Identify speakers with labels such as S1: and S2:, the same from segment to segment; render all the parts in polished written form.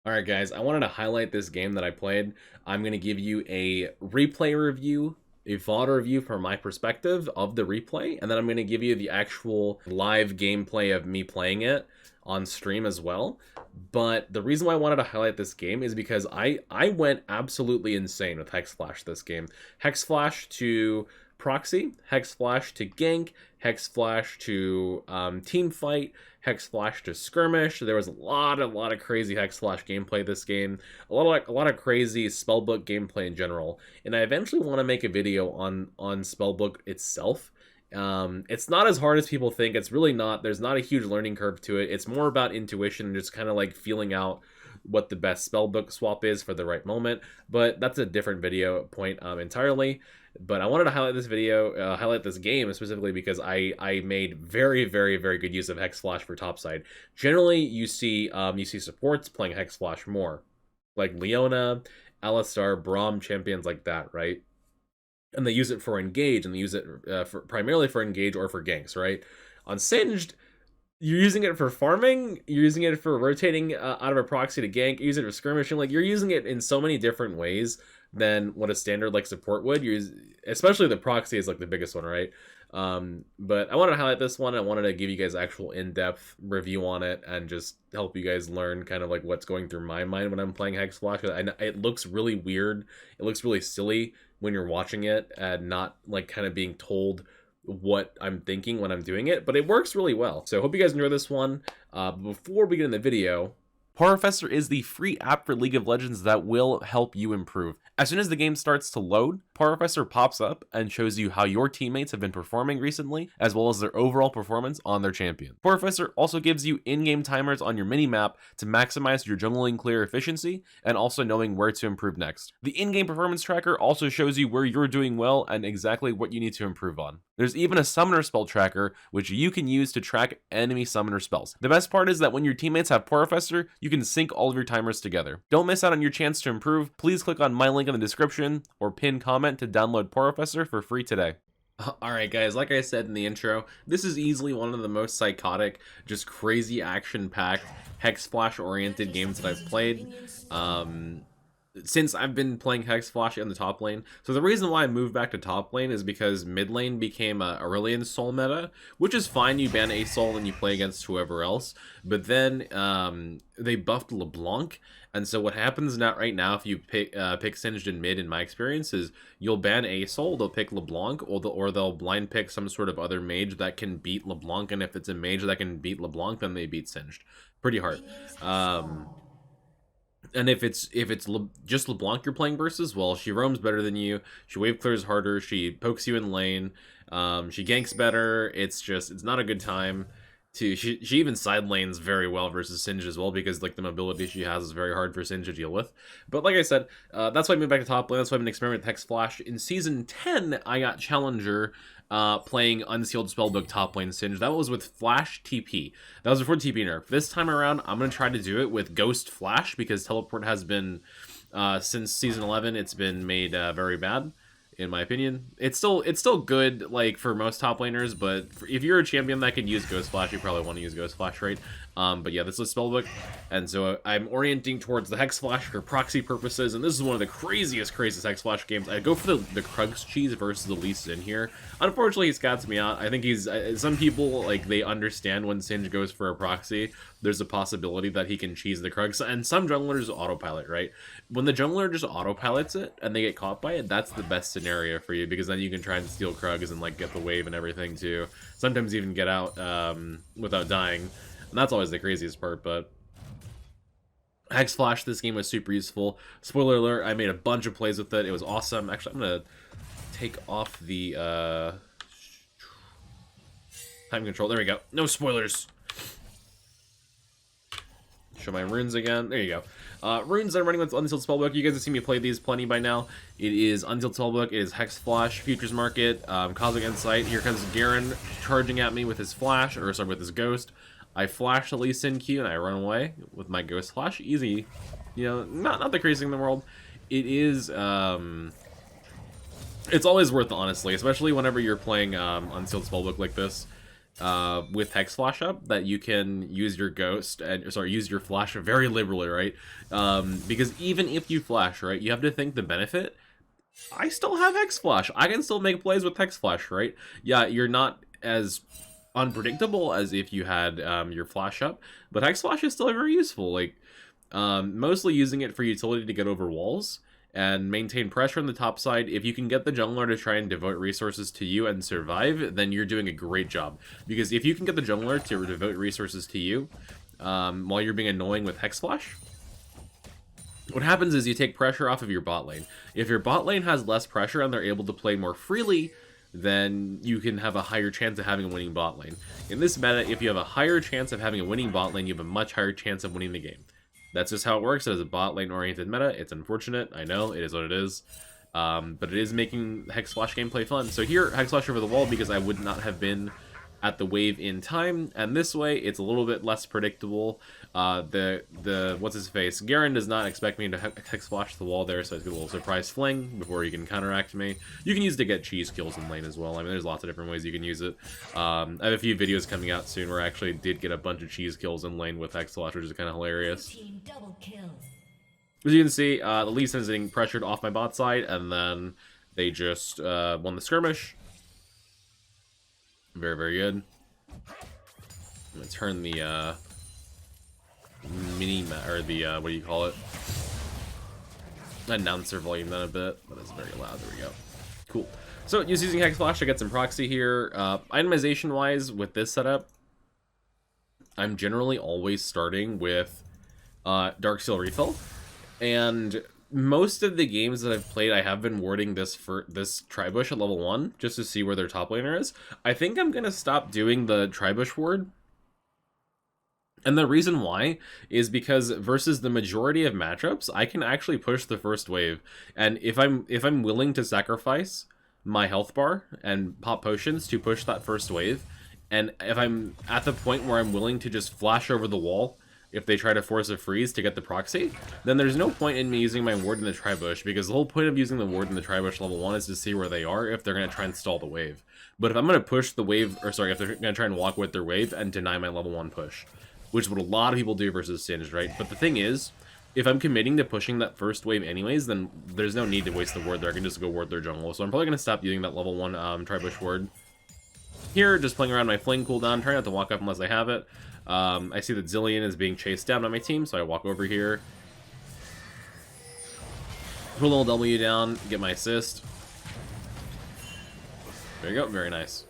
S1: Alright guys, I wanted to highlight this game that I played. I'm going to give you a replay review, a VOD review from my perspective of the replay, and then I'm going to give you the actual live gameplay of me playing it on stream as well. But the reason why I wanted to highlight this game is because I went absolutely insane with Hexflash this game. Hexflash to Proxy, Hexflash to Gank, Hexflash to Teamfight, Hexflash to Skirmish. There was a lot of crazy Hexflash gameplay this game. A lot of crazy Spellbook gameplay in general. And I eventually want to make a video on Spellbook itself. It's not as hard as people think. It's really not. There's not a huge learning curve to it. It's more about intuition and just kind of like feeling out what the best spellbook swap is for the right moment, but that's a different video point entirely. But I wanted to highlight this video, highlight this game specifically because I made very good use of Hexflash for topside. Generally, you see supports playing Hexflash more, like Leona, Alistar, Braum, champions like that, right? And they use it for engage, and they use it primarily for engage or for ganks, right? On Singed, you're using it for farming, you're using it for rotating out of a proxy to gank, you're using it for skirmishing. Like, you're using it in so many different ways than what a standard like support would use. Especially the proxy is like the biggest one, right? But I wanted to highlight this one. I wanted to give you guys actual in-depth review on it and just help you guys learn kind of like what's going through my mind when I'm playing Hexflash. It looks really weird, it looks really silly when you're watching it and not like kind of being told what I'm thinking when I'm doing it, but it works really well. So I hope you guys enjoy this one. Before we get in the video, Professor is the free app for League of Legends that will help you improve. As soon as the game starts to load, Professor pops up and shows you how your teammates have been performing recently, as well as their overall performance on their champion. Professor also gives you in-game timers on your mini-map to maximize your jungling clear efficiency and also knowing where to improve next. The in-game performance tracker also shows you where you're doing well and exactly what you need to improve on. There's even a summoner spell tracker, which you can use to track enemy summoner spells. The best part is that when your teammates have Professor, you can sync all of your timers together. Don't miss out on your chance to improve. Please click on my link in the description or pin comment to download Professor for free today. Alright guys, like I said in the intro, this is easily one of the most psychotic, just crazy action-packed, Hexflash-oriented games that I've played. Since I've been playing Hexflash in the top lane. So the reason why I moved back to top lane is because mid lane became a Aurelion Soul meta, which is fine. You ban a Soul and you play against whoever else. But then they buffed LeBlanc, and so what happens right now if you pick Singed in mid, in my experience, is you'll ban a Soul, they'll pick LeBlanc, or they'll blind pick some sort of other mage that can beat LeBlanc, and if it's a mage that can beat LeBlanc, then they beat Singed. Pretty hard. And if it's just LeBlanc you're playing versus, well, she roams better than you, she wave clears harder, she pokes you in lane, she ganks better. It's not a good time to, she even side lanes very well versus Singed as well, because like the mobility she has is very hard for Singed to deal with. But like I said, that's why I moved back to top lane. That's why I've been experimenting with Hexflash. In season 10 I got Challenger playing Unsealed Spellbook top lane Singed. That was with Flash TP. That was before TP nerf. This time around, I'm going to try to do it with Ghost Flash, because Teleport has been, since season 11, it's been made very bad, in my opinion. It's still good, like, for most top laners, but if you're a champion that can use Ghost Flash, you probably want to use Ghost Flash, right? But yeah, this is Spellbook, and so I'm orienting towards the Hexflash for proxy purposes, and this is one of the craziest Hexflash games. I go for the Krugs cheese versus the Lee Sin here. Unfortunately, he scats me out. I think he's, some people, like, they understand when Singed goes for a proxy, there's a possibility that he can cheese the Krugs, and some junglers autopilot, right? When the jungler just autopilots it, and they get caught by it, that's the best scenario for you, because then you can try and steal Krugs and, like, get the wave and everything, too. Sometimes even get out without dying. And that's always the craziest part, but Hexflash, this game was super useful. Spoiler alert, I made a bunch of plays with it. It was awesome. Actually, I'm going to take off the time control. There we go. No spoilers. Show my runes again. There you go. Runes I'm running with Unsealed Spellbook. You guys have seen me play these plenty by now. It is Unsealed Spellbook. It is Hexflash, Futures Market, Cosmic Insight. Here comes Garen charging at me with his flash, or sorry, with his ghost. I flash the Lee Sin Q and I run away with my Ghost Flash. Easy. You know, not the craziest thing in the world. It is, it's always worth it, honestly, especially whenever you're playing Unsealed Spellbook like this. with Hexflash up, that you can use your ghost and use your flash very liberally, right? Because even if you flash, right, you have to think the benefit. I still have Hexflash. I can still make plays with Hexflash, right? Yeah, you're not as unpredictable as if you had your flash up, but Hexflash is still very useful. Like, mostly using it for utility to get over walls and maintain pressure on the top side. If you can get the jungler to try and devote resources to you and survive, then you're doing a great job. Because if you can get the jungler to devote resources to you while you're being annoying with Hexflash, what happens is you take pressure off of your bot lane. If your bot lane has less pressure and they're able to play more freely, then you can have a higher chance of having a winning bot lane. In this meta, if you have a higher chance of having a winning bot lane, you have a much higher chance of winning the game. That's just how it works as a bot lane oriented meta. It's unfortunate, I know, it is what it is. But it is making Hexflash gameplay fun. So here, Hexflash over the wall because I would not have been at the wave in time, and this way it's a little bit less predictable. What's his face? Garen does not expect me to Hexflash the wall there, so I get a little surprise fling before he can counteract me. You can use it to get cheese kills in lane as well. I mean, there's lots of different ways you can use it. I have a few videos coming out soon where I actually did get a bunch of cheese kills in lane with Hexflash, which is kind of hilarious.
S2: Team double kill.
S1: As you can see, the Lee Sin's getting pressured off my bot side, and then they just won the skirmish. Very, very good. I'm gonna turn the or the what do you call it? Announcer volume down a bit. That is very loud. There we go. Cool. So just using Hexflash to get some proxy here. Itemization wise, with this setup, I'm generally always starting with Darksteel Refill, and most of the games that I've played, I have been warding this Tribush at level 1, just to see where their top laner is. I think I'm going to stop doing the Tribush ward. And the reason why is because versus the majority of matchups, I can actually push the first wave. And if I'm willing to sacrifice my health bar and pop potions to push that first wave, and if I'm at the point where I'm willing to just flash over the wall if they try to force a freeze to get the proxy, then there's no point in me using my ward in the Tribush, because the whole point of using the ward in the Tribush level 1 is to see where they are if they're going to try and stall the wave. But if I'm going to push the wave, or sorry, if they're going to try and walk with their wave and deny my level 1 push, which is what a lot of people do versus Singed, right? But the thing is, if I'm committing to pushing that first wave anyways, then there's no need to waste the ward there. I can just go ward their jungle. So I'm probably going to stop using that level 1 Tribush ward. Here, just playing around my fling cooldown, trying not to walk up unless I have it. I see that Zilean is being chased down by my team, so I walk over here. Put a little W down, get my assist. There you go, very nice.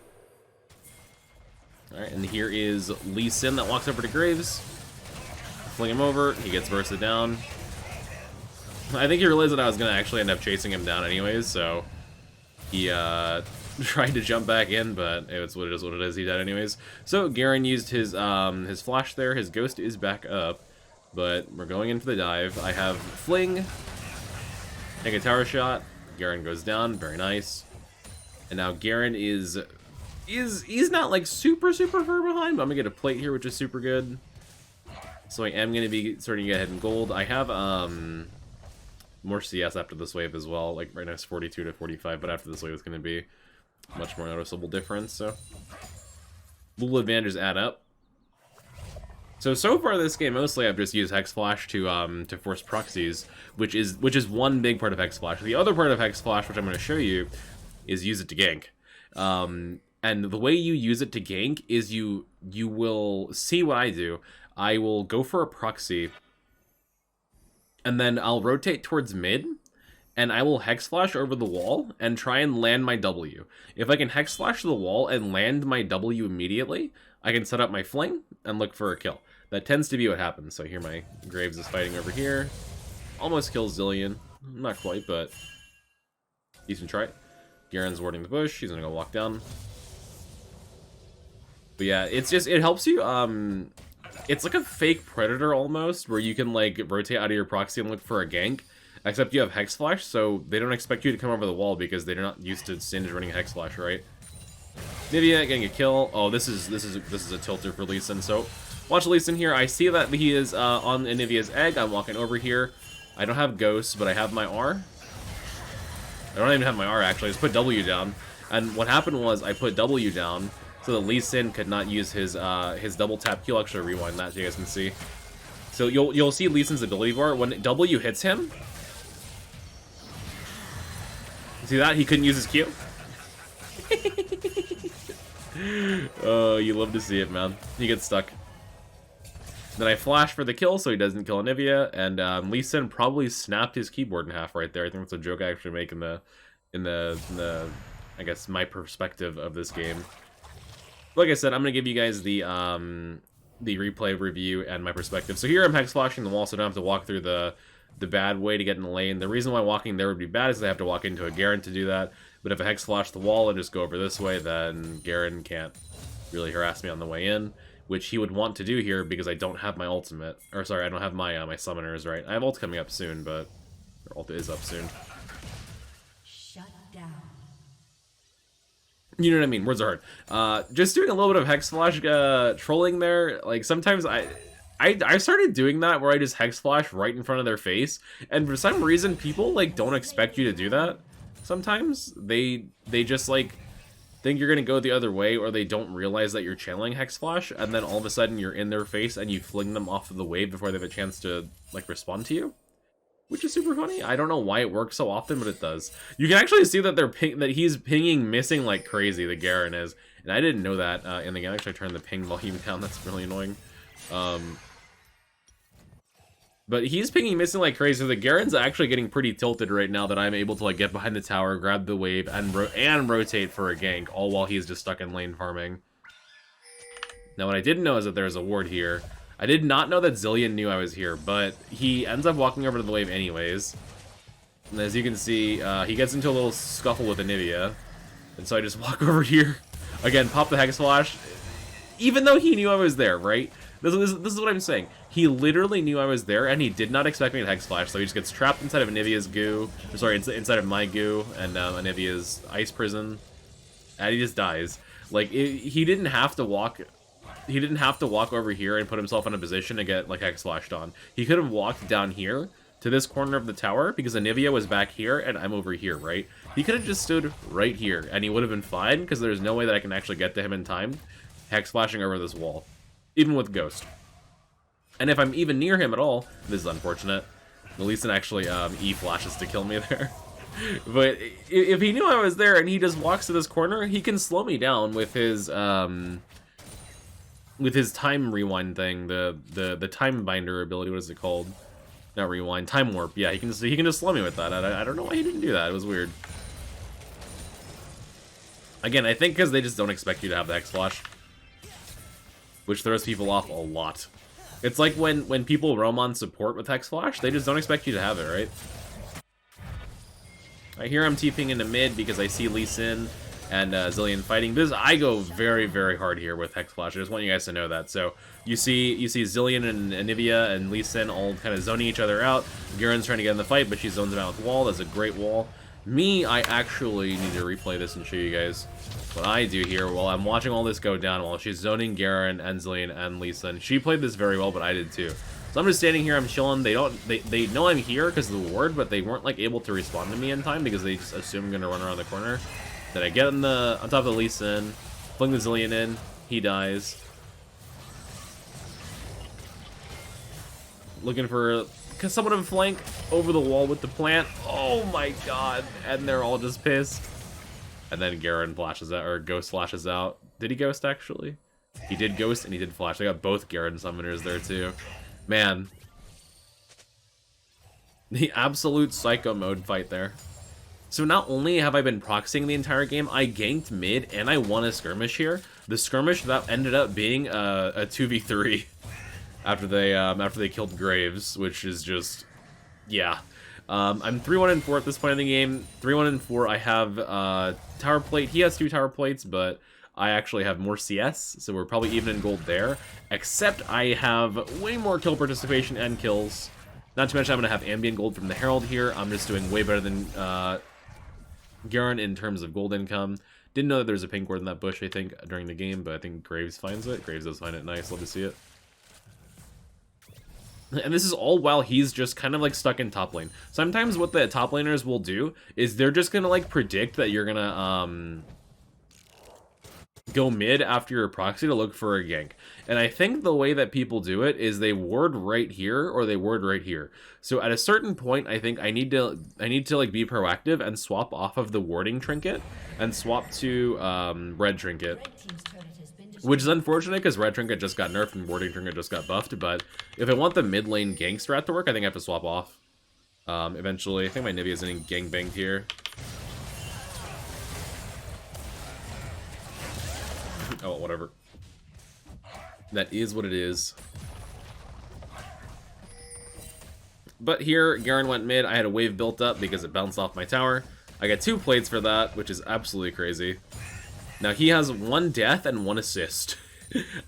S1: Alright, and here is Lee Sin that walks over to Graves. Fling him over, he gets bursted down. I think he realized that I was going to actually end up chasing him down anyways, so he tried to jump back in, but it's what it is, he died anyways. So Garen used his flash there, his ghost is back up, but we're going into the dive. I have Fling, take a tower shot, Garen goes down, very nice. And now Garen he's not like super far behind, but I'm gonna get a plate here, which is super good. So I am gonna be starting to get ahead in gold. I have more CS after this wave as well, like right now it's 42 to 45, but after this wave it's gonna be much more noticeable difference, so little advantages add up. So far this game, mostly I've just used Hexflash to force proxies, which is one big part of Hexflash. The other part of Hexflash, which I'm going to show you, is use it to gank. And the way you use it to gank is you will see what I do. I will go for a proxy, and then I'll rotate towards mid, and I will Hexflash over the wall and try and land my W. If I can Hexflash the wall and land my W immediately, I can set up my fling and look for a kill. That tends to be what happens. So here my Graves is fighting over here. Almost kills Zilean. Not quite, but decent try. Garen's warding the bush. He's gonna go walk down. But yeah, it helps you. It's like a fake Predator almost, where you can like rotate out of your proxy and look for a gank. Except you have Hexflash, so they don't expect you to come over the wall because they're not used to Singed running a Hexflash, right? Nivea getting a kill. Oh, this is a tilter for Lee Sin. So watch Lee Sin here. I see that he is on Nivea's egg. I'm walking over here. I don't have ghosts, but I have my R. I don't even have my R actually. I just put W down. And what happened was I put W down, so that Lee Sin could not use his double tap Q. I'll actually rewind that so you guys can see. So you'll see Lee Sin's ability bar when W hits him. See that? He couldn't use his Q. Oh, you love to see it, man. He gets stuck. Then I flash for the kill so he doesn't kill Anivia, and Lee Sin probably snapped his keyboard in half right there. I think that's a joke I actually make in the I guess my perspective of this game. Like I said, I'm gonna give you guys the replay review and my perspective. So here I'm hex flashing the wall, so I don't have to walk through the bad way to get in the lane. The reason why walking there would be bad is I have to walk into a Garen to do that. But if I hex flash the wall and just go over this way, then Garen can't really harass me on the way in, which he would want to do here because I don't have my ultimate. Or sorry, I don't have my my summoners, right? I have ult coming up soon, but ult is up soon.
S2: Shut down.
S1: You know what I mean? Words are hard. Just doing a little bit of hex flash trolling there. Like sometimes I started doing that where I just hex flash right in front of their face, and for some reason people like don't expect you to do that. Sometimes they just like think you're gonna go the other way, or they don't realize that you're channeling hex flash, and then all of a sudden you're in their face and you fling them off of the wave before they have a chance to like respond to you, which is super funny. I don't know why it works so often, but it does. You can actually see that that he's pinging missing like crazy. The Garen is, and I didn't know that in the game. Actually, I turned the ping volume down. That's really annoying. But he's pinging missing like crazy. So the Garen's actually getting pretty tilted right now that I'm able to like get behind the tower, grab the wave, and rotate for a gank, all while he's just stuck in lane farming. Now what I didn't know is that there's a ward here. I did not know that Zillion knew I was here, but he ends up walking over to the wave anyways. And as you can see, he gets into a little scuffle with Anivia. And so I just walk over here. Again, pop the Hex Flash. Even though he knew I was there, right? This is what I'm saying. He literally knew I was there, and he did not expect me to Hex Flash, so he just gets trapped inside of Anivia's goo. Or sorry, inside of my goo and Anivia's ice prison. And he just dies. Like, he didn't have to walk... He didn't have to walk over here and put himself in a position to get, like, Hex Flashed on. He could have walked down here to this corner of the tower, because Anivia was back here, and I'm over here, right? He could have just stood right here, and he would have been fine, because there's no way that I can actually get to him in time, Hex Flashing over this wall. Even with Ghost. And if I'm even near him at all, this is unfortunate. Lee Sin actually E-flashes to kill me there. But if he knew I was there and he just walks to this corner, he can slow me down with his time rewind thing, the time binder ability. What is it called? Not rewind, time warp. Yeah, he can just slow me with that. I don't know why he didn't do that. It was weird. Again, I think because they just don't expect you to have the Hex Flash, which throws people off a lot. It's like when people roam on support with Hex Flash, they just don't expect you to have it, right? I hear I'm TPing into mid because I see Lee Sin and Zillion fighting. I go very, very hard here with Hex Flash. I just want you guys to know that. So you see Zillion and Anivia and Lee Sin all kind of zoning each other out. Garen's trying to get in the fight, but she zones him out with wall. That's a great wall. Me, I actually need to replay this and show you guys what I do here while I'm watching all this go down while she's zoning Garen and Zillion and Lee Sin. She played this very well, but I did too. So I'm just standing here, I'm chilling. They know I'm here because of the ward, but they weren't like able to respond to me in time because they just assume I'm gonna run around the corner. Then I get on top of the Lee Sin, fling the Zillion in, he dies. Looking for someone to flank over the wall with the plant. Oh my god. And they're all just pissed. And then Garen flashes out, or Ghost flashes out. Did he Ghost, actually? He did Ghost and he did Flash. I got both Garen summoners there, too. Man. The absolute psycho mode fight there. So not only have I been proxying the entire game, I ganked mid and I won a skirmish here. The skirmish that ended up being a 2v3. After they killed Graves, which is just, yeah. I'm 3-1-4 at this point in the game. 3-1-4. I have tower plate. He has 2 tower plates, but I actually have more CS, so we're probably even in gold there. Except I have way more kill participation and kills. Not to mention I'm gonna have ambient gold from the Herald here. I'm just doing way better than Garen in terms of gold income. Didn't know that there's a pink ward in that bush, I think, during the game, but I think Graves finds it. Graves does find it nice. Love to see it. And this is all while he's just kind of like stuck in top lane. Sometimes what the top laners will do is they're just gonna like predict that you're gonna go mid after your proxy to look for a gank. And I think the way that people do it is they ward right here or they ward right here. So at a certain point, I think I need to like be proactive and swap off of the warding trinket and swap to red trinket. Which is unfortunate because red trinket just got nerfed and warding trinket just got buffed, but if I want the mid lane gank strat to work, I think I have to swap off. Eventually. I think my Nivea is getting gang banged here. Oh, whatever. That is what it is. But here, Garen went mid. I had a wave built up because it bounced off my tower. I got 2 plates for that, which is absolutely crazy. Now, he has 1 death and 1 assist.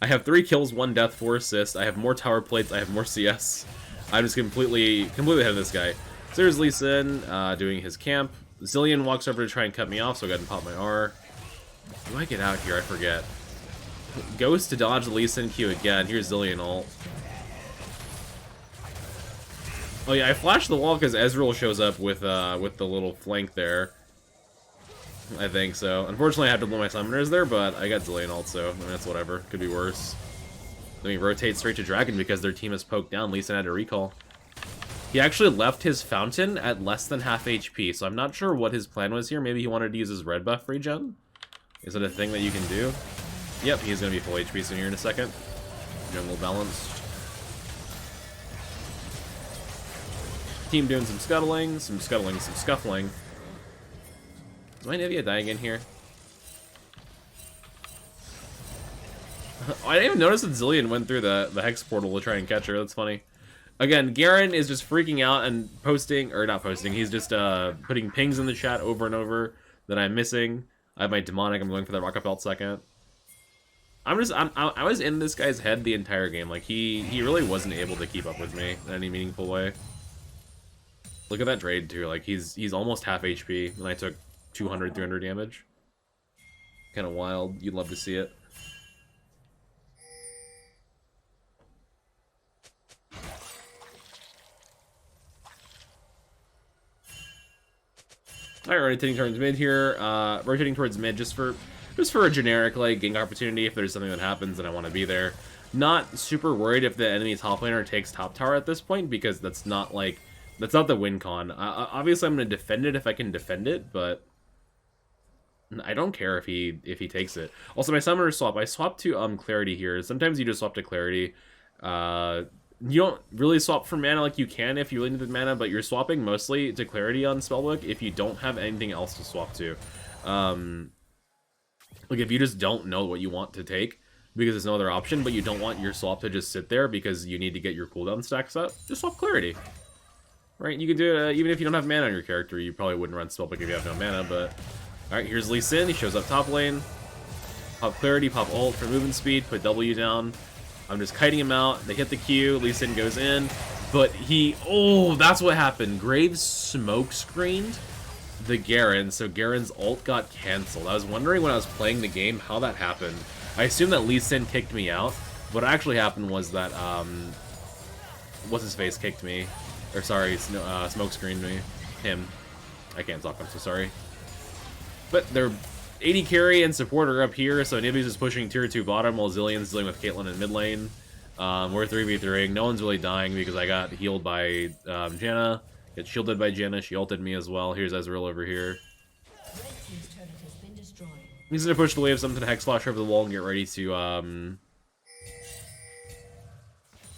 S1: I have 3 kills, 1 death, 4 assists. I have more tower plates. I have more CS. I'm just completely ahead of this guy. So there's Lee Sin doing his camp. Zillion walks over to try and cut me off, so I go ahead and pop my R. Do I get out here? I forget. Goes to dodge the Lee Sin Q again. Here's Zillion ult. Oh yeah, I flashed the wall because Ezreal shows up with the little flank there. I think so. Unfortunately, I had to blow my summoners there, but I got Zillion ult, so I mean, that's whatever. Could be worse. Then we rotate straight to Dragon because their team is poked down. Lee Sin had to recall. He actually left his fountain at less than half HP, so I'm not sure what his plan was here. Maybe he wanted to use his red buff regen? Is it a thing that you can do? Yep, he's going to be full HP soon here in a second. Jungle balanced. Team doing some scuffling, some scuffling. Is my Nivea dying in here? Oh, I didn't even notice that Zillion went through the Hex portal to try and catch her. That's funny. Again, Garen is just freaking out and posting, or not posting, he's just putting pings in the chat over and over that I'm missing. I have my demonic, I'm going for the rocket belt second. I was in this guy's head the entire game. Like, he really wasn't able to keep up with me in any meaningful way. Look at that trade, too. Like, he's almost half HP, and I took 200, 300 damage. Kind of wild. You'd love to see it. Alright, rotating towards mid here. Rotating towards mid just for a generic, like, gank opportunity if there's something that happens and I want to be there. Not super worried if the enemy top laner takes top tower at this point, because that's not, like, that's not the win con. Obviously, I'm going to defend it if I can defend it, but I don't care if he takes it. Also, my summoner swap. I swapped to Clarity here. Sometimes you just swap to Clarity. You don't really swap for mana like you can if you really need the mana, but you're swapping mostly to Clarity on Spellbook if you don't have anything else to swap to. Like, if you just don't know what you want to take, because there's no other option, but you don't want your swap to just sit there because you need to get your cooldown stacks up, just swap Clarity. Right? You can do it even if you don't have mana on your character. You probably wouldn't run Spellbook if you have no mana, but... Alright, here's Lee Sin. He shows up top lane. Pop Clarity, pop ult for movement speed, put W down. I'm just kiting him out. They hit the Q. Lee Sin goes in. But he... Oh, that's what happened. Graves smoke screened the Garen, so Garen's ult got cancelled. I was wondering when I was playing the game how that happened. I assumed that Lee Sin kicked me out. What actually happened was that, what's-his-face kicked me. Or, sorry, smoke screened me. Him. I can't talk, I'm so sorry. But they're 80 carry and support are up here, so Nibi's is pushing tier 2 bottom while Zillion's dealing with Caitlyn in mid lane. We're 3v3ing. No one's really dying because I got healed by Janna. Get shielded by Janna. She ulted me as well. Here's Ezreal over here. He's gonna push the wave something to Hexflash over the wall and get ready to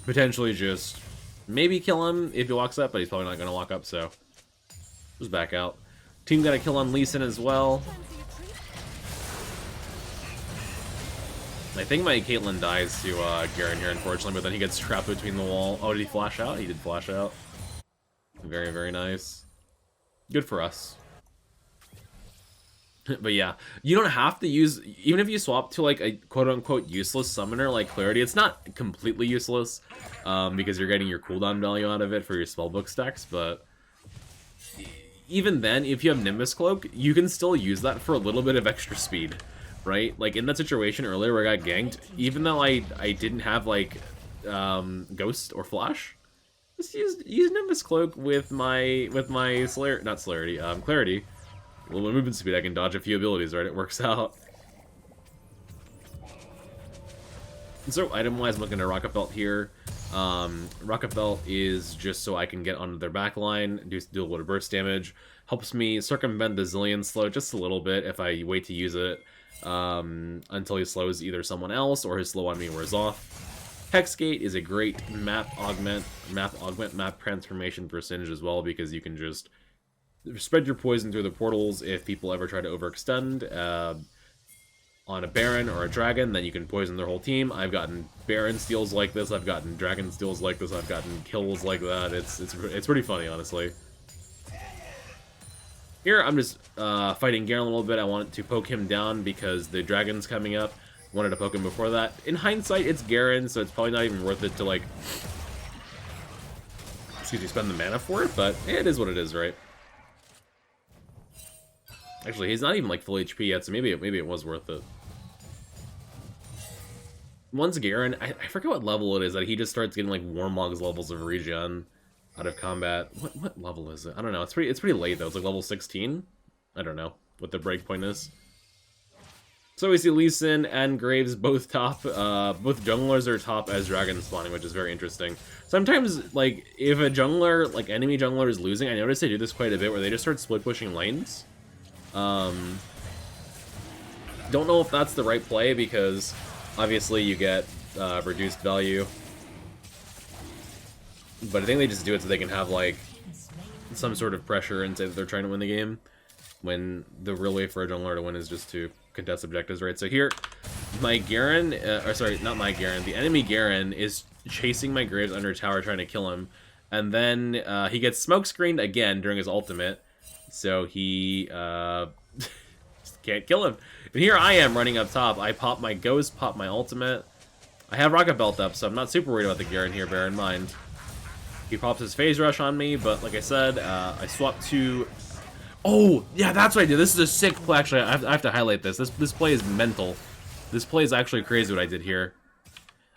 S1: potentially just maybe kill him if he walks up, but he's probably not gonna walk up, so just back out. Team got a kill on Lee Sin as well. I think my Caitlyn dies to Garen here, unfortunately, but then he gets trapped between the wall. Oh, did he flash out? He did flash out. Very, very nice. Good for us. But yeah, you don't have to use, even if you swap to like a quote-unquote useless summoner like Clarity, it's not completely useless, because you're getting your cooldown value out of it for your spellbook stacks, but even then, if you have Nimbus Cloak, you can still use that for a little bit of extra speed, right? Like in that situation earlier where I got ganked, even though I didn't have like Ghost or Flash, just use Nimbus Cloak with my Clarity. A little movement speed, I can dodge a few abilities, right? It works out. So item-wise, I'm looking at Rocket Belt here. Rocket Belt is just so I can get onto their backline, do a little bit of burst damage. Helps me circumvent the Zillion slow just a little bit if I wait to use it until he slows either someone else or his slow on me wears off. Hexgate is a great map transformation for Singe as well, because you can just spread your poison through the portals if people ever try to overextend. On a Baron or a Dragon, then you can poison their whole team. I've gotten Baron steals like this, I've gotten Dragon steals like this, I've gotten kills like that. It's pretty funny, honestly. Here, I'm just fighting Garen a little bit. I want to poke him down because the Dragon's coming up. Wanted to poke him before that. In hindsight, it's Garen, so it's probably not even worth it to, like, spend the mana for it, but it is what it is, right? Actually, he's not even, like, full HP yet, so maybe it was worth it. Once Garen, I forget what level it is, that he just starts getting, like, Warmog's levels of regen out of combat. What level is it? I don't know. It's pretty late, though. It's, like, level 16? I don't know what the breakpoint is. So we see Lee Sin and Graves both top. Both junglers are top as dragon spawning, which is very interesting. Sometimes, like, if a jungler, like, enemy jungler is losing, I notice they do this quite a bit, where they just start split pushing lanes. Don't know if that's the right play, because obviously you get reduced value, but I think they just do it so they can have, like, some sort of pressure and say that they're trying to win the game, when the real way for a jungler to win is just to contest objectives, right? So here, my Garen, or sorry, not my Garen, the enemy Garen is chasing my Graves under tower trying to kill him, and then he gets smoke screened again during his ultimate. So he just can't kill him. And here I am running up top. I pop my Ghost, pop my ultimate. I have Rocket Belt up, so I'm not super worried about the Garen here, bear in mind. He pops his Phase Rush on me, but like I said, I swap to... Oh, yeah, that's what I did. This is a sick play. Actually, I have to highlight this. This play is mental. This play is actually crazy what I did here.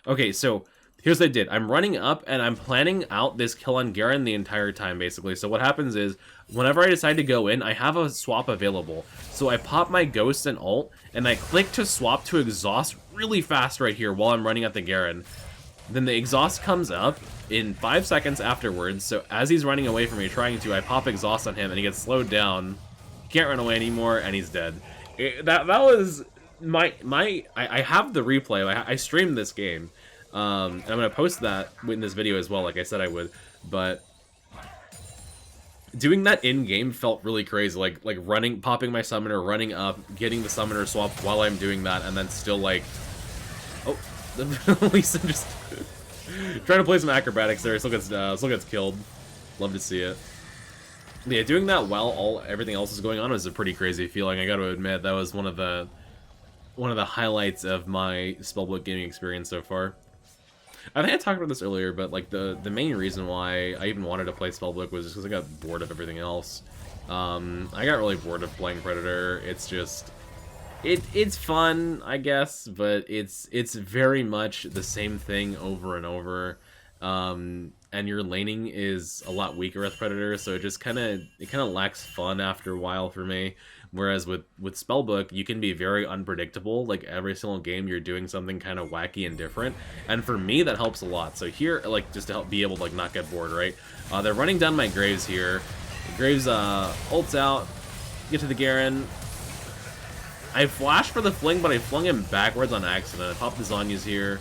S1: Okay, so... here's what I did. I'm running up, and I'm planning out this kill on Garen the entire time, basically. So what happens is, whenever I decide to go in, I have a swap available. So I pop my Ghost and ult, and I click to swap to exhaust really fast right here while I'm running at the Garen. Then the exhaust comes up in 5 seconds afterwards, so as he's running away from me trying to, I pop exhaust on him, and he gets slowed down. He can't run away anymore, and he's dead. That was... I have the replay. I streamed this game. And I'm gonna post that in this video as well, like I said I would, but doing that in-game felt really crazy, like popping my summoner, running up, getting the summoner swap while I'm doing that, and then still like, oh, Lisa just trying to play some acrobatics there, still gets killed. Love to see it. Yeah, doing that while everything else is going on was a pretty crazy feeling. I gotta admit, that was one of the highlights of my Spellbook gaming experience so far. I think I talked about this earlier, but like the main reason why I even wanted to play Spellbook was just because I got bored of everything else. I got really bored of playing Predator. It's just, it's fun, I guess, but it's very much the same thing over and over. And your laning is a lot weaker with Predator, so it just kind of lacks fun after a while for me. Whereas with Spellbook, you can be very unpredictable. Like, every single game, you're doing something kind of wacky and different. And for me, that helps a lot. So here, like, just to help be able to, like, not get bored, right? They're running down my Graves here. Graves ults out, get to the Garen. I flashed for the fling, but I flung him backwards on accident. I popped the Zhonya's here.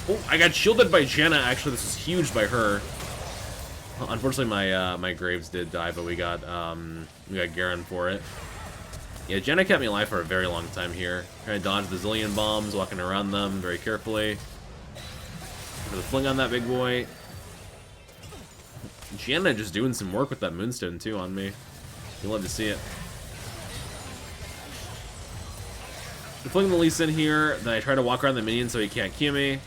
S1: Oh, I got shielded by Janna, actually. This is huge by her. Unfortunately, my Graves did die, but we got Garen for it. Yeah, Janna kept me alive for a very long time here. Trying to dodge the Zillion bombs, walking around them very carefully. For the fling on that big boy. Janna just doing some work with that Moonstone, too, on me. You'll love to see it. I'm fling the Lee Sin here, then I try to walk around the minion so he can't Q me.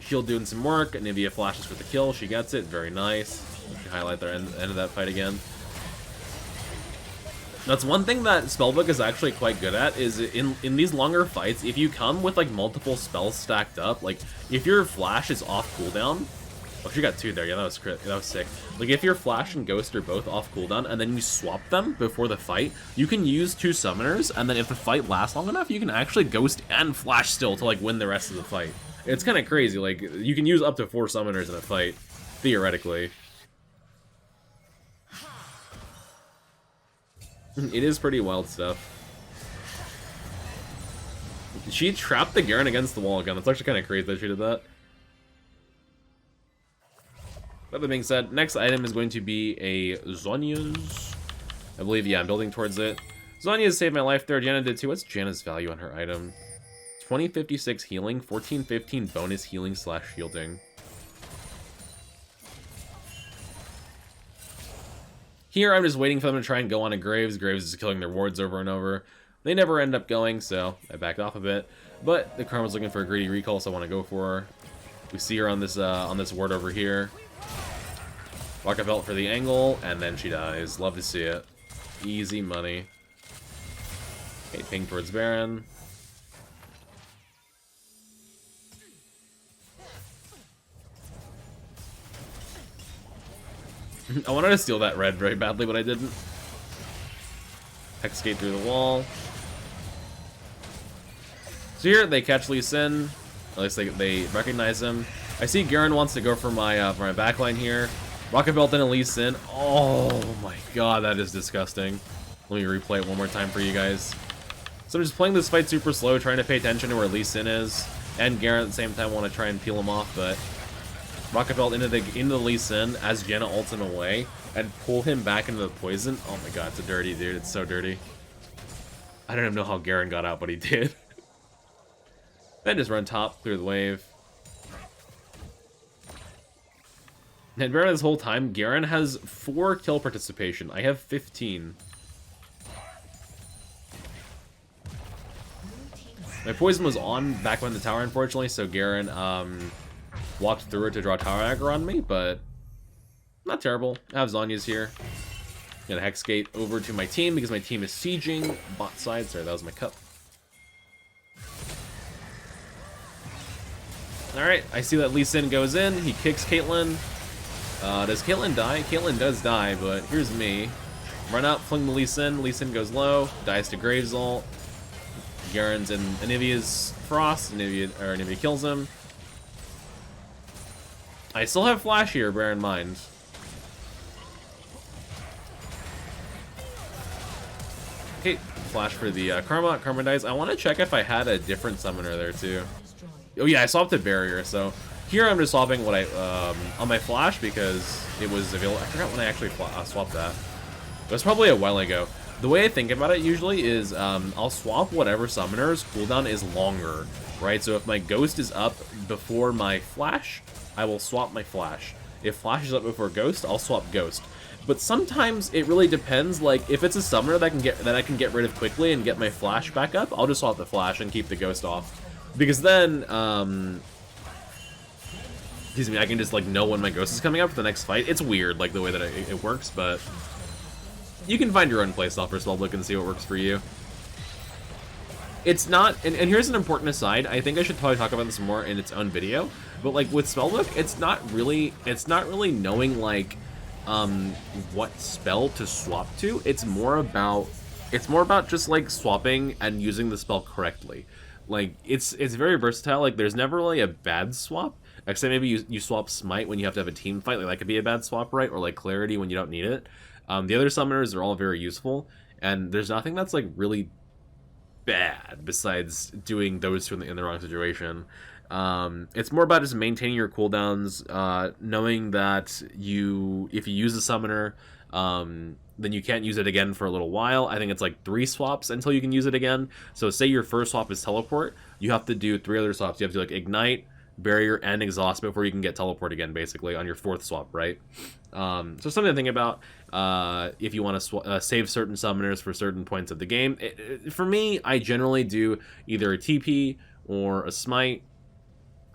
S1: Shield doing some work, Nivea flashes for the kill, she gets it, very nice. Highlight the end of that fight again. That's one thing that Spellbook is actually quite good at, is in these longer fights, if you come with like multiple spells stacked up, like if your flash is off cooldown, Oh, she got 2 there. Yeah, that was crit. That was sick. Like, if your Flash and Ghost are both off cooldown, and then you swap them before the fight, you can use 2 summoners, and then if the fight lasts long enough, you can actually Ghost and Flash still to, like, win the rest of the fight. It's kind of crazy. Like, you can use up to 4 summoners in a fight, theoretically. It is pretty wild stuff. She trapped the Garen against the wall again. It's actually kind of crazy that she did that. That being said, next item is going to be a Zhonya's. I believe, yeah, I'm building towards it. Zhonya's saved my life there. Janna did too. What's Janna's value on her item? 2056 healing, 1415 bonus healing / shielding. Here, I'm just waiting for them to try and go on a Graves. Graves is killing their wards over and over. They never end up going, so I backed off a bit. But the Karma's looking for a greedy recall, so I want to go for her. We see her on this ward over here. Waka belt for the angle, and then she dies. Love to see it. Easy money. Okay, ping towards Baron. I wanted to steal that red very badly, but I didn't. Hexgate through the wall. So here, they catch Lee Sin. At least they recognize him. I see Garen wants to go for my backline here. Rocket Belt and Lee Sin. Oh my god, that is disgusting. Let me replay it one more time for you guys. So I'm just playing this fight super slow, trying to pay attention to where Lee Sin is. And Garen at the same time want to try and peel him off, but Rocket Belt into the Lee Sin as Janna ults him away and pull him back into the poison. Oh my god, it's a dirty dude. It's so dirty. I don't even know how Garen got out, but he did. Then just run top, clear the wave. And Baron this whole time, Garen has 4 kill participation. I have 15. My poison was on back behind the tower, unfortunately, so Garen walked through it to draw tower aggro on me, but not terrible. I have Zhonya's here. Gonna Hexgate over to my team because my team is sieging bot side. Sorry, that was my cup. Alright, I see that Lee Sin goes in. He kicks Caitlyn. Does Caitlyn die? Caitlyn does die, but here's me. Run up, fling the Lee Sin. Lee Sin goes low, dies to Graves ult. Garen's in Anivia's Frost. Anivia kills him. I still have Flash here, bear in mind. Okay, Flash for the Karma. Karma dies. I want to check if I had a different summoner there, too. Oh yeah, I swapped the barrier, so here I'm just swapping what I on my Flash because it was available. I forgot when I actually swapped that. It was probably a while ago. The way I think about it usually is I'll swap whatever summoner's cooldown is longer, right? So if my Ghost is up before my Flash, I will swap my Flash. If Flash is up before Ghost, I'll swap Ghost. But sometimes it really depends. Like if it's a summoner that I can get rid of quickly and get my Flash back up, I'll just swap the Flash and keep the Ghost off. Because then, excuse me, I can just like know when my Ghost is coming up for the next fight. It's weird, like the way that it works, but you can find your own playstyle for Spellbook and see what works for you. It's not, and here's an important aside. I think I should probably talk about this more in its own video. But like with Spellbook, it's not really knowing like what spell to swap to. It's more about just like swapping and using the spell correctly. Like it's very versatile. Like there's never really a bad swap, except maybe you swap Smite when you have to have a team fight. Like that could be a bad swap, right? Or like Clarity when you don't need it. The other summoners are all very useful, and there's nothing that's like really bad besides doing those two in the wrong situation. It's more about just maintaining your cooldowns, knowing that if you use a summoner, then you can't use it again for a little while. I think it's like 3 swaps until you can use it again. So say your first swap is teleport, you have to do 3 other swaps. You have to like ignite, barrier, and exhaust before you can get teleport again, basically on your 4th swap, right? So something to think about if you want to save certain summoners for certain points of the game. For me, I generally do either a TP or a Smite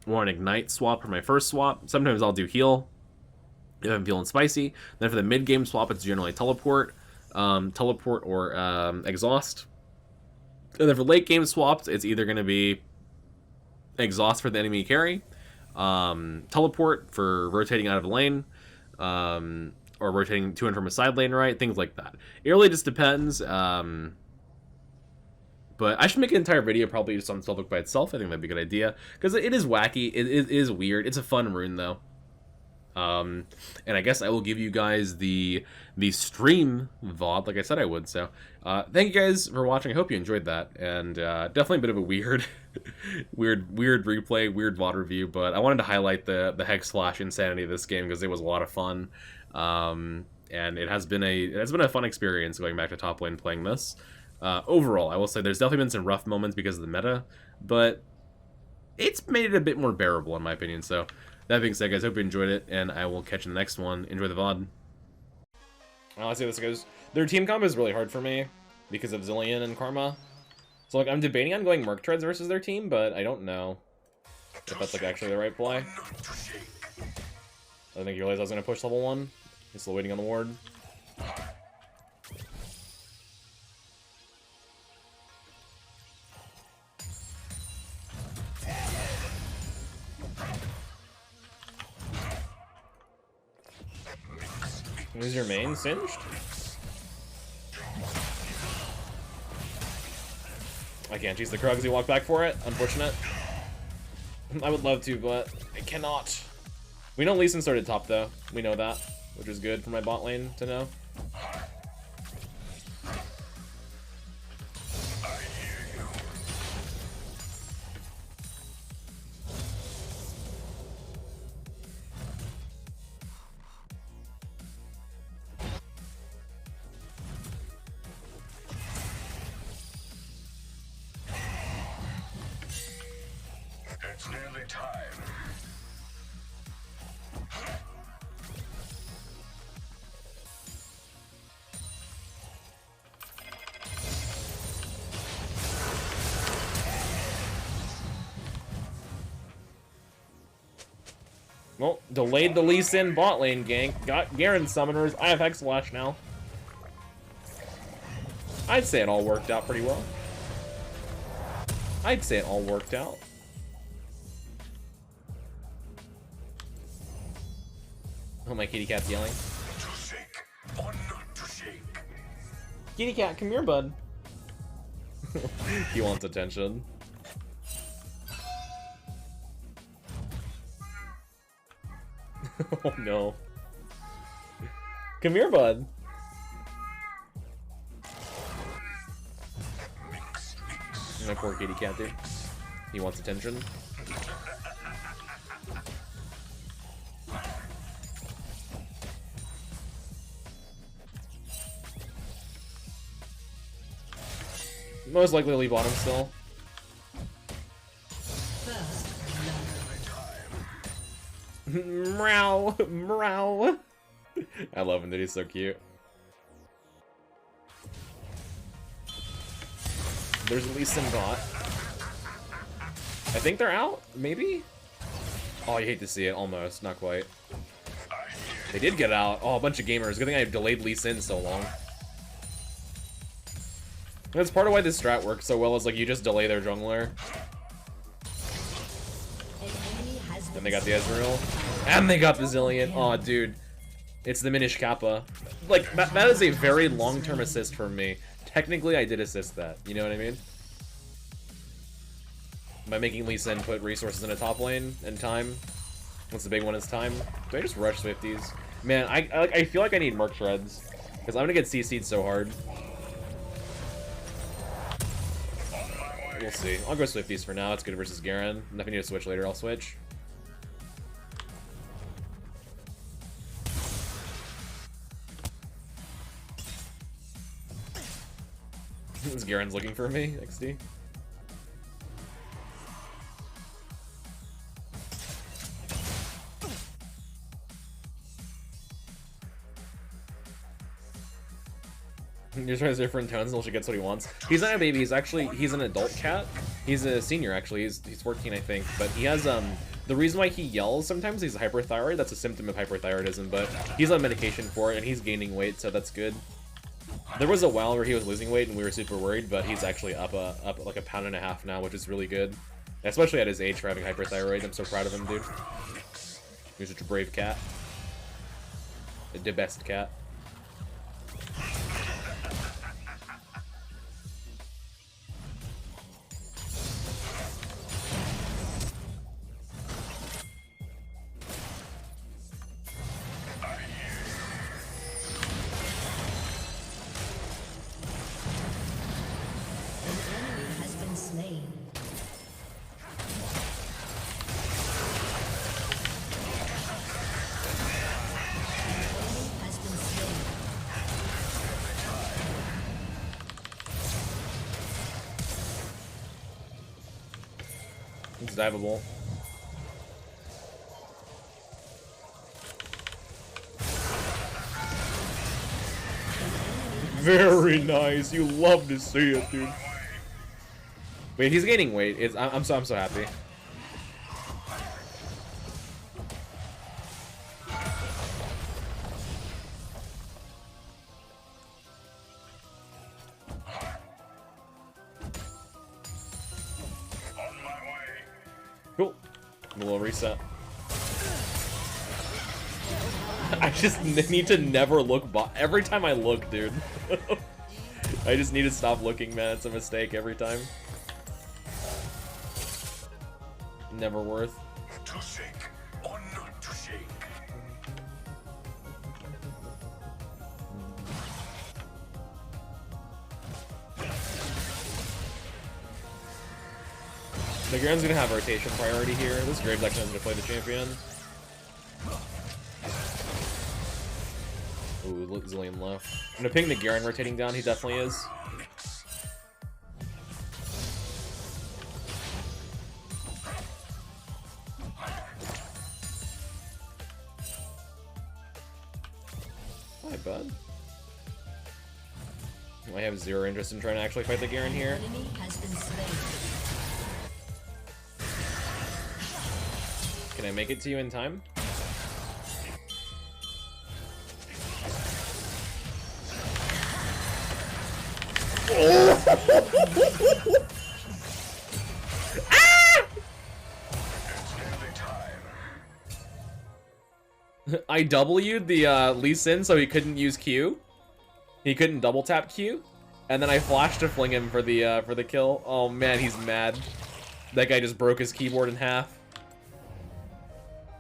S1: or an ignite swap for my first swap. Sometimes I'll do heal if I'm feeling spicy. Then for the mid-game swap, it's generally teleport or exhaust. And then for late-game swaps, it's either going to be exhaust for the enemy carry, teleport for rotating out of the lane, or rotating to and from a side lane, right? Things like that. It really just depends. But I should make an entire video probably just on Spellbook by itself. I think that'd be a good idea. Because it is wacky. It is weird. It's a fun rune, though. And I guess I will give you guys the stream VOD, like I said I would. So, thank you guys for watching. I hope you enjoyed that. And definitely a bit of a weird, weird replay, weird VOD review. But I wanted to highlight the Hexflash insanity of this game because it was a lot of fun. And it has been a fun experience going back to top lane playing this. Overall, I will say there's definitely been some rough moments because of the meta, but it's made it a bit more bearable in my opinion. So that being said, guys, hope you enjoyed it, and I will catch you in the next one. Enjoy the VOD. Well, let's see how this goes. Their team comp is really hard for me because of Zillion and Karma. So like I'm debating on going Merc Treads versus their team, but I don't know if that's like actually the right play. I think you realized I was gonna push level 1. He's still waiting on the ward. Is your main singed? I can't use the Krugs. He walked back for it. Unfortunate. I would love to, but I cannot. We know Lee Sin started top, though. We know that, which is good for my bot lane to know.
S3: It's nearly time.
S1: Well, delayed the Lee Sin bot lane gank. Got Garen summoners. I have Hexflash now. I'd say it all worked out pretty well. I'd say it all worked out. Oh, my kitty cat's yelling.
S3: To shake or not to shake.
S1: Kitty cat, come here, bud. He wants attention. Oh no. Come here, bud. My poor kitty cat, dude. He wants attention. Most likely leave bottom still. Meow, meow. I love him, dude. He's so cute. There's at least some bot. I think they're out, maybe? Oh, you hate to see it. Almost, not quite. They did get out. Oh, a bunch of gamers. Good thing I delayed Lee Sin so long. That's part of why this strat works so well, is like you just delay their jungler. And they got the Ezreal. And they got the Zillion. Aw, oh, dude. It's the Minish Kappa. Like, that is a very long-term assist from me. Technically, I did assist that. You know what I mean? By making Lee Sin put resources in a top lane and time. Once the big one is time. Do I just rush Swifties? Man, I feel like I need Merc Shreds. Because I'm gonna get CC'd so hard. We'll see. I'll go Swifties for now. It's good versus Garen. If I need to switch later, I'll switch. This Garen's looking for me, XD. He just tries different tones until she gets what he wants. He's not a baby, he's an adult cat. He's a senior, actually. He's 14, I think. But he has, the reason why he yells sometimes, he's hyperthyroid. That's a symptom of hyperthyroidism, but he's on medication for it, and he's gaining weight, so that's good. There was a while where he was losing weight, and we were super worried, but he's actually up like a pound and a half now, which is really good. Especially at his age for having hyperthyroid. I'm so proud of him, dude. He's such a brave cat. The best cat. It's diveable. Very nice. You love to see it, dude. Wait, he's gaining weight. I'm so happy. Cool. A little reset. I just need to never look every time I look, dude. I just need to stop looking, man. It's a mistake every time. Never worth.
S3: To shake or not to shake.
S1: The Garen's gonna have rotation priority here. This Graves actually knows how to play the champion. Ooh, Zillion low. I'm gonna ping the Garen rotating down. He definitely is. Hi, bud. I have zero interest in trying to actually fight the Garen here. Can I make it to you in time? Oh! I W'd the Lee Sin so he couldn't use Q. He couldn't double tap Q, and then I flashed to fling him for the kill. Oh man, he's mad. That guy just broke his keyboard in half.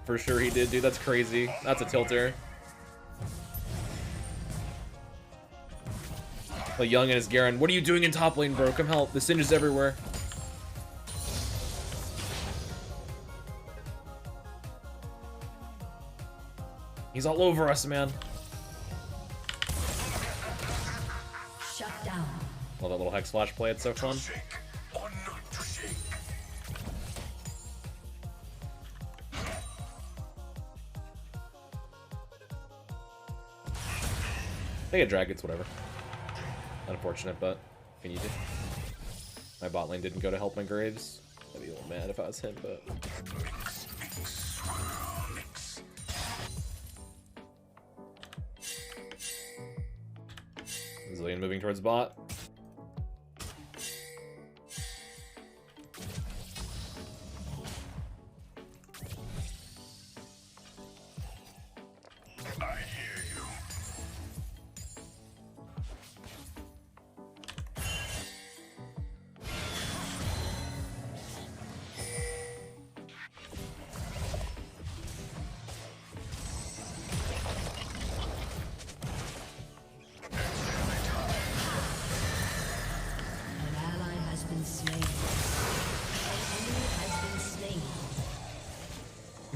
S1: For sure he did, dude. That's crazy. That's a tilter. The Young and his Garen. What are you doing in top lane, bro? Come help. The Singe is everywhere. He's all over us, man.
S2: Shut down.
S1: Well, that little Hexflash play, it's so fun. They get drag, it's whatever. Unfortunate, but can you do? My bot lane didn't go to help my Graves. I'd be a little mad if I was him, but. Zillion moving towards bot.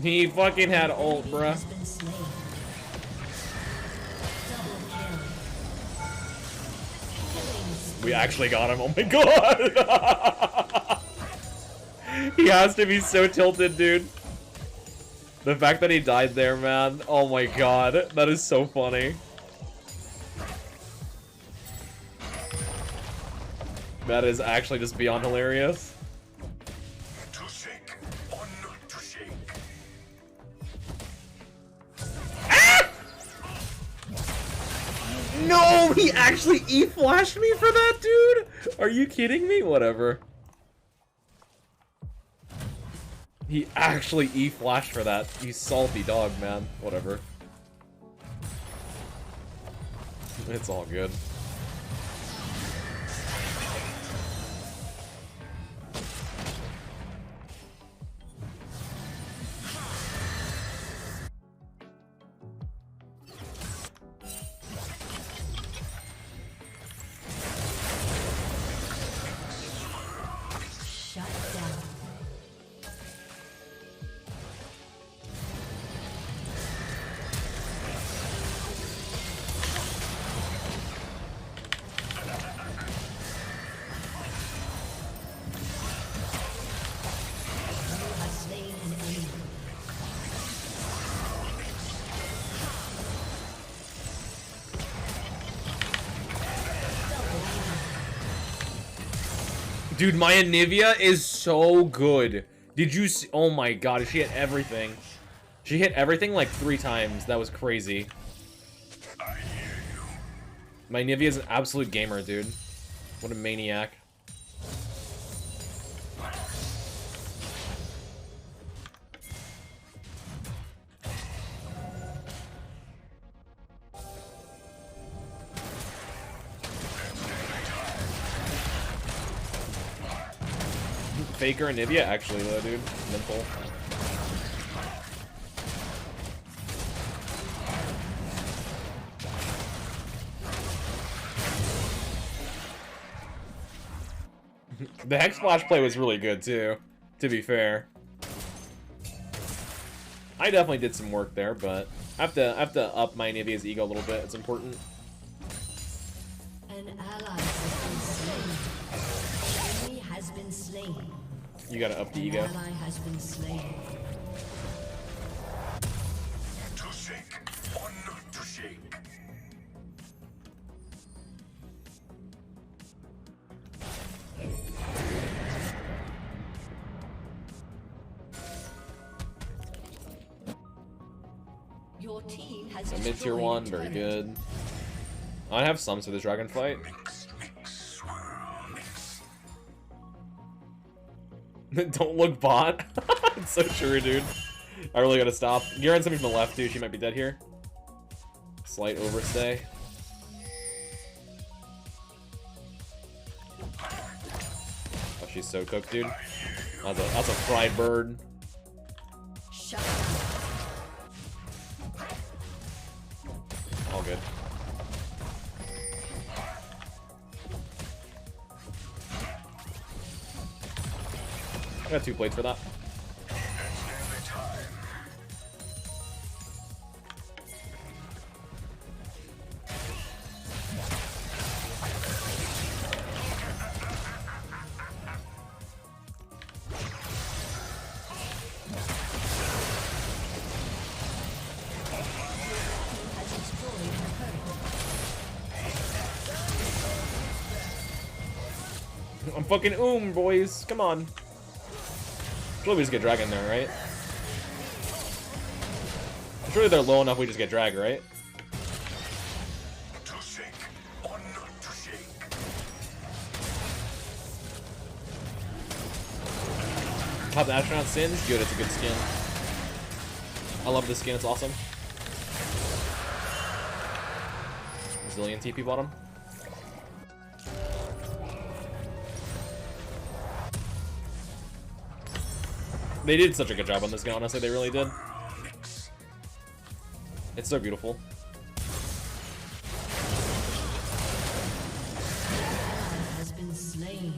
S1: He fucking had ult, bruh. We actually got him. Oh my god. He has to be so tilted, dude. The fact that he died there, man. Oh my god. That is so funny. That is actually just beyond hilarious. No, he actually E-flashed me for that, dude! Are you kidding me? Whatever. He actually E-flashed for that. You salty dog, man. Whatever. It's all good.
S2: Shut down.
S1: Dude, my Anivia is so good. Did you see? Oh my god, she hit everything. She hit everything like 3 times. That was crazy. My Anivia is an absolute gamer, dude. What a maniac. Faker and Nivea actually though, dude. Mental. The Hexflash play was really good too, to be fair. I definitely did some work there, but I have to up my Nivea's ego a little bit. It's important.
S2: An ally has been slain. Enemy has been slain.
S1: You gotta up the ego.
S2: An ally has been slain.
S3: To shake or not to shake.
S2: Your team has
S1: So
S2: destroyed
S1: mid-tier 1,
S2: a
S1: very
S2: turret.
S1: good. I have some for the dragon fight.
S3: Mix, swirl, mix.
S1: Don't look bot. It's so true, dude. I really gotta stop. Garen's coming from the left, too. She might be dead here. Slight overstay. Oh, she's so cooked, dude. That's a fried bird.
S2: Shut down.
S1: All good. I got 2 plates for that. I'm fucking boys. Come on. Surely we just get dragon there, right? Surely they're low enough we just get drag, right?
S3: To shake or not to shake.
S1: Pop the astronaut sins. Good, it's a good skin. I love this skin, it's awesome. Zillion TP bottom. They did such a good job on this gun, honestly, they really did. It's so beautiful.
S2: Has been slain.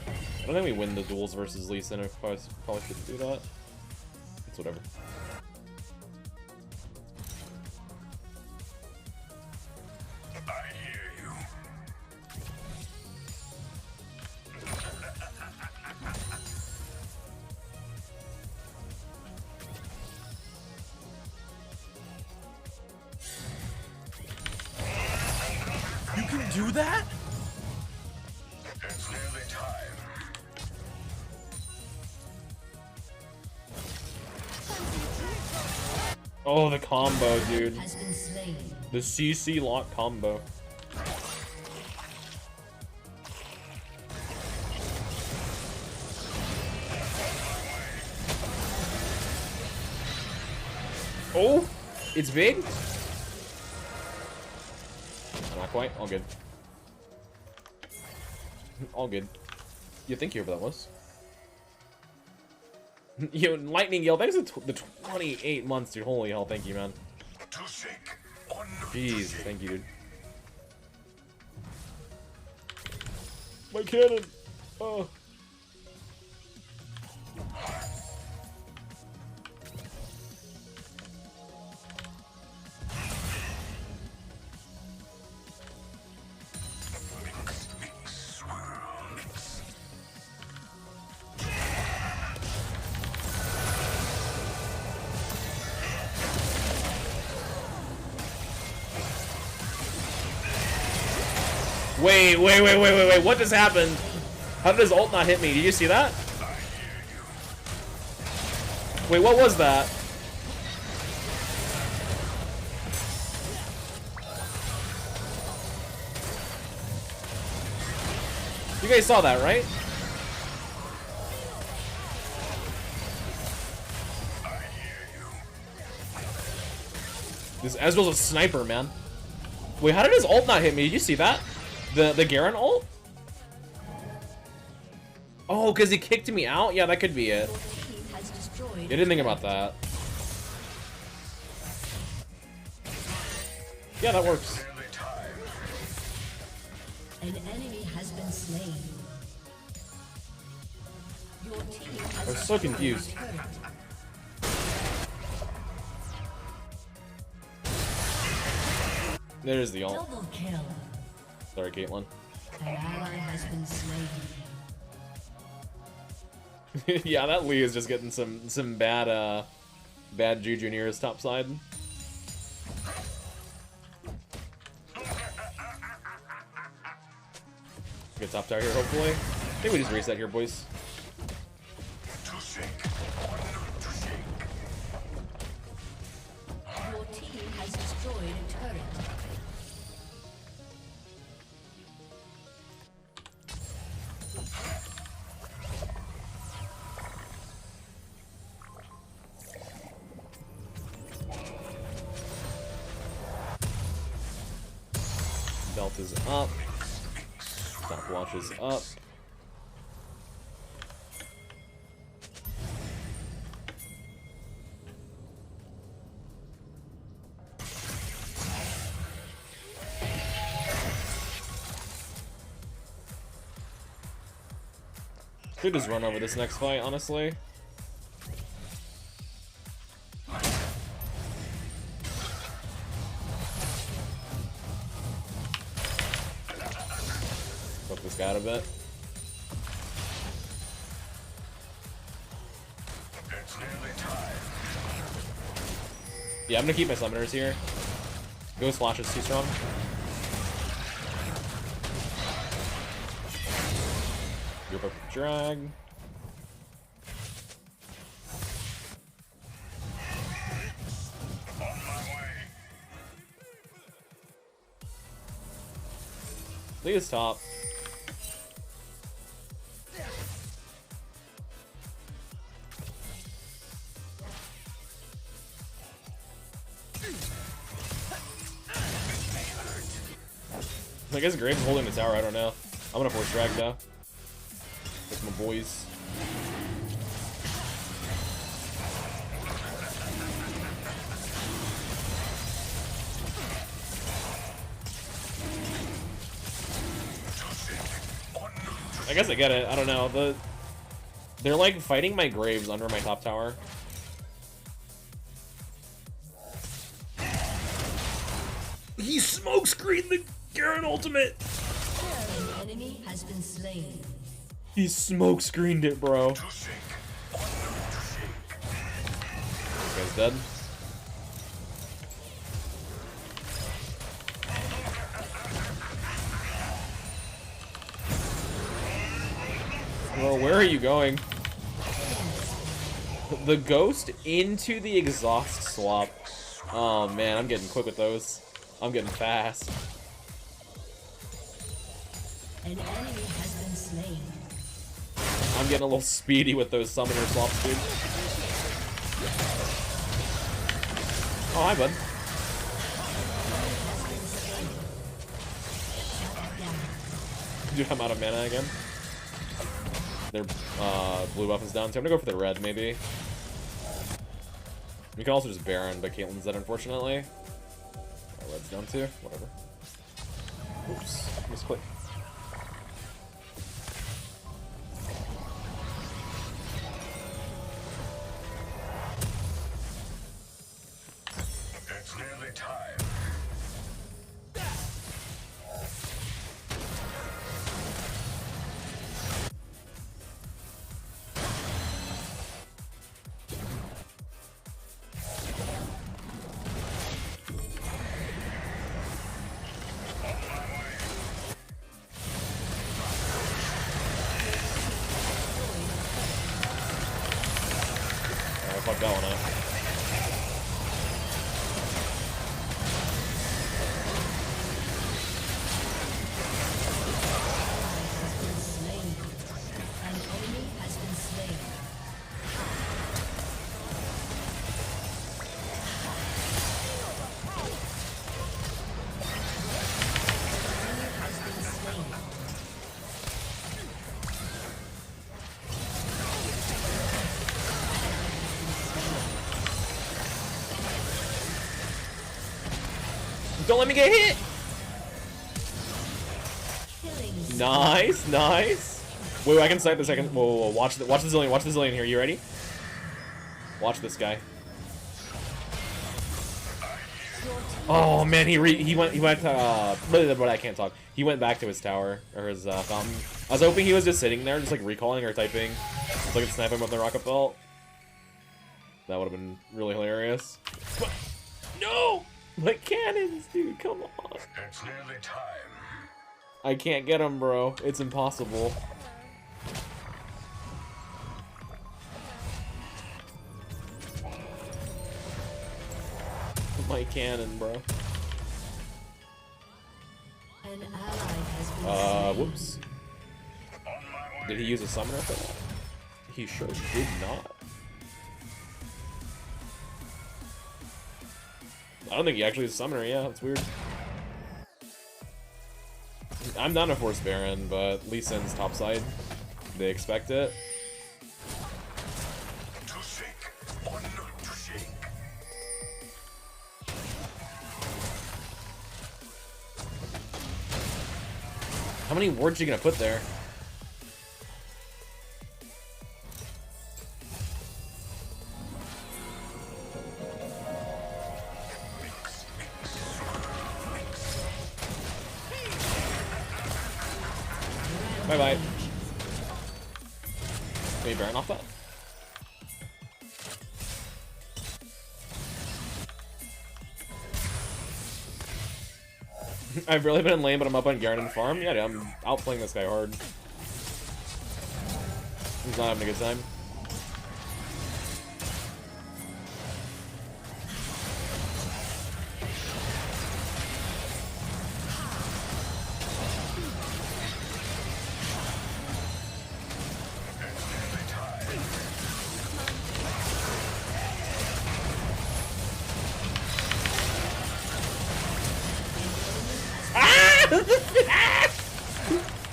S1: I don't think we win the duels versus Lee Sin. Probably shouldn't do that. It's whatever.
S3: I hear you.
S1: You can do that?
S3: It's nearly time.
S1: Oh, the combo, dude.
S2: Has been slain.
S1: The CC lock combo. Oh, it's big. Not quite. All good. All good. You think whoever that was? Yo, Lightning Yell, thanks for the 28 months, dude. Holy hell, thank you, man. Jeez, thank you, dude. My cannon! Oh. Wait, what just happened? How did his ult not hit me? Did you see that? Wait, what was that? You guys saw that, right? This Ezreal's a sniper, man. Wait, how did his ult not hit me? Did you see that? The Garen ult? Oh, because he kicked me out? Yeah, that could be it. I didn't think about that. Yeah, that works.
S2: An enemy has been slain. Your team has
S1: I was so confused. There's the ult.
S2: Double kill.
S1: Sorry, Caitlyn.
S2: An ally has been slain.
S1: Yeah, that Lee is just getting some bad bad juju near his top side. Get top tower here, hopefully. I think we just reset here, boys.
S2: Your team has destroyed a turret.
S1: Belt is up. Stopwatch is up. Could just run over this next fight, honestly. Fuck this guy out a bit. Yeah, I'm gonna keep my summoners here. Ghost Flash is too strong. Group up the drag. Leah's top. I guess Graves is holding the tower, I don't know. I'm gonna force drag though. That's my boys. I guess I get it. I don't know. They're like fighting my Graves under my top tower. He smoke screened the Garen ultimate.
S2: An enemy has been slain.
S1: He smoke screened it, bro. This guy's dead. Bro, where are you going? The ghost into the exhaust swap. Oh man, I'm getting quick with those. I'm getting fast.
S2: An enemy has been slain.
S1: I'm getting a little speedy with those summoner swaps, dude. Oh, hi, bud. Dude, I'm out of mana again. Their blue buff is down, so I'm gonna go for the red, maybe. We can also just Baron, but Caitlyn's dead, unfortunately. Oh, red's down too. Whatever. Oops. Misclick.
S3: It's nearly time.
S1: Fuck that one up.
S2: An enemy has been slain.
S1: Don't let me get hit!
S2: Killing
S1: Nice, nice. Wait, I can snipe this. I can. Whoa, whoa, whoa. Watch the Zillion. Watch the Zillion here. You ready? Watch this guy. Oh man, he went but I can't talk. He went back to his tower or his fountain. I was hoping he was just sitting there, just like recalling or typing, so I could snipe him with the rocket belt. That would have been really hilarious. But, no, my cannons, dude, come on.
S3: It's nearly time.
S1: I can't get him, bro. It's impossible. My cannon, bro.
S2: An ally has been slain.
S1: Whoops. Did he use a summoner for that? He sure did not. I don't think he actually is a summoner, yeah, that's weird. I'm down to force Baron, but Lee Sin's topside. They expect it.
S3: To shake or not to shake.
S1: How many wards are you gonna put there? Bye bye. Maybe Baron off that? I've really been in lane, but I'm up on Garen and farm. Yeah, dude, I'm outplaying this guy hard. He's not having a good time.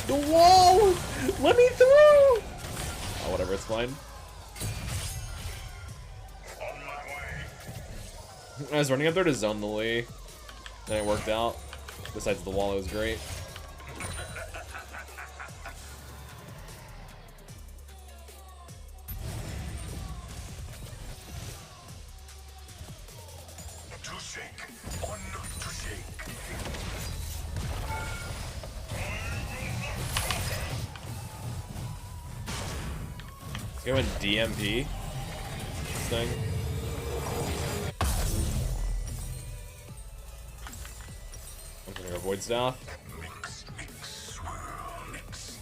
S1: The wall! Let me through! Oh, whatever, it's fine.
S3: On my way.
S1: I was running up there to zone the Lee, and it worked out. Besides the wall, it was great.
S3: To shake or not to shake.
S1: Let's go and DMP this thing. I'm gonna go Void Staff.
S3: Mix, mix, swirl, mix.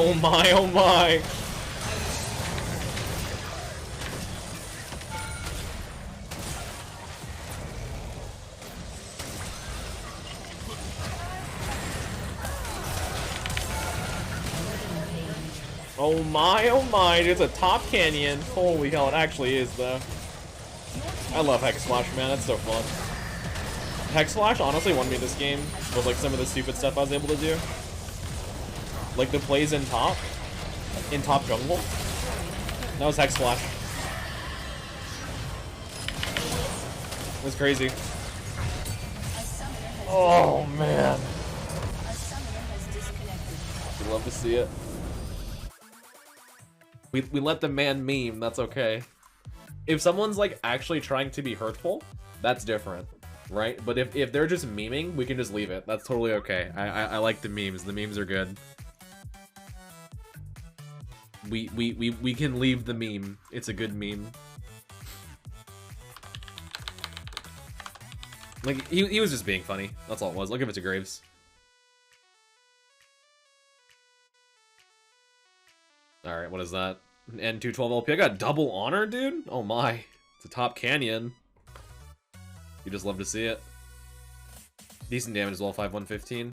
S1: Oh my, oh my. Oh my, it's a top canyon. Holy hell, it actually is though. I love Hexflash, man, that's so fun. Hexflash honestly won me this game with like some of the stupid stuff I was able to do. Like the plays in top jungle. That was Hexflash. It was crazy. Oh man. I'd love to see it. We let the man meme, that's okay. If someone's like actually trying to be hurtful, that's different, right? But if they're just memeing, we can just leave it. That's totally okay. I like the memes. The memes are good. We can leave the meme. It's a good meme. Like he was just being funny. That's all it was. Look at it to Graves. Alright, what is that? An N212 LP. I got double honor, dude? Oh my. It's a top canyon. You just love to see it. Decent damage as well, 5-1-15.